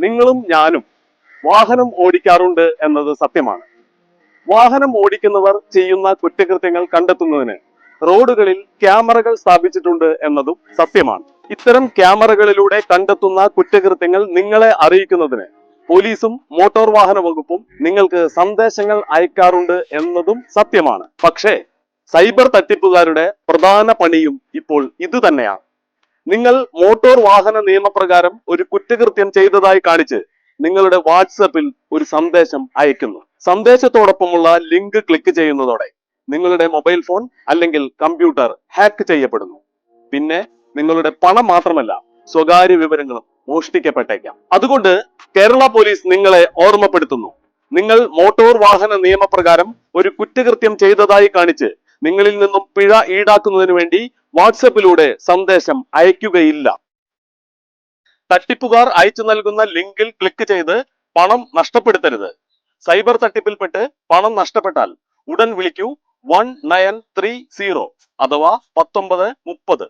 നിങ്ങളും ഞാനും വാഹനം ഓടിക്കാറുണ്ട് എന്നത് സത്യമാണ്. വാഹനം ഓടിക്കുന്നവർ ചെയ്യുന്ന കുറ്റകൃത്യങ്ങൾ കണ്ടെത്തുന്നതിന് റോഡുകളിൽ ക്യാമറകൾ സ്ഥാപിച്ചിട്ടുണ്ട് എന്നതും സത്യമാണ്. ഇത്തരം ക്യാമറകളിലൂടെ കണ്ടെത്തുന്ന കുറ്റകൃത്യങ്ങൾ നിങ്ങളെ അറിയിക്കുന്നതിന് പോലീസും മോട്ടോർ വാഹന വകുപ്പും നിങ്ങൾക്ക് സന്ദേശങ്ങൾ അയക്കാറുണ്ട് എന്നതും സത്യമാണ്. പക്ഷേ സൈബർ തട്ടിപ്പുകാരുടെ പ്രധാന പണിയും ഇപ്പോൾ ഇത് തന്നെയാണ്. നിങ്ങൾ മോട്ടോർ വാഹന നിയമപ്രകാരം ഒരു കുറ്റകൃത്യം ചെയ്തതായി കാണിച്ച് നിങ്ങളുടെ വാട്സപ്പിൽ ഒരു സന്ദേശം അയക്കുന്നു. സന്ദേശത്തോടൊപ്പമുള്ള ലിങ്ക് ക്ലിക്ക് ചെയ്യുന്നതോടെ നിങ്ങളുടെ മൊബൈൽ ഫോൺ അല്ലെങ്കിൽ കമ്പ്യൂട്ടർ ഹാക്ക് ചെയ്യപ്പെടുന്നു. പിന്നെ നിങ്ങളുടെ പണം മാത്രമല്ല, സ്വകാര്യ വിവരങ്ങളും മോഷ്ടിക്കപ്പെട്ടേക്കാം. അതുകൊണ്ട് കേരള പോലീസ് നിങ്ങളെ ഓർമ്മപ്പെടുത്തുന്നു. നിങ്ങൾ മോട്ടോർ വാഹന നിയമപ്രകാരം ഒരു കുറ്റകൃത്യം ചെയ്തതായി കാണിച്ച് നിങ്ങളിൽ നിന്നും പിഴ ഈടാക്കുന്നതിന് വേണ്ടി വാട്സപ്പിലൂടെ സന്ദേശം അയക്കുകയില്ല. തട്ടിപ്പുകാർ അയച്ചു നൽകുന്ന ലിങ്കിൽ ക്ലിക്ക് ചെയ്ത് പണം നഷ്ടപ്പെടുത്തരുത്. സൈബർ തട്ടിപ്പിൽപ്പെട്ട് പണം നഷ്ടപ്പെട്ടാൽ ഉടൻ വിളിക്കൂ 1930 അഥവാ 1930.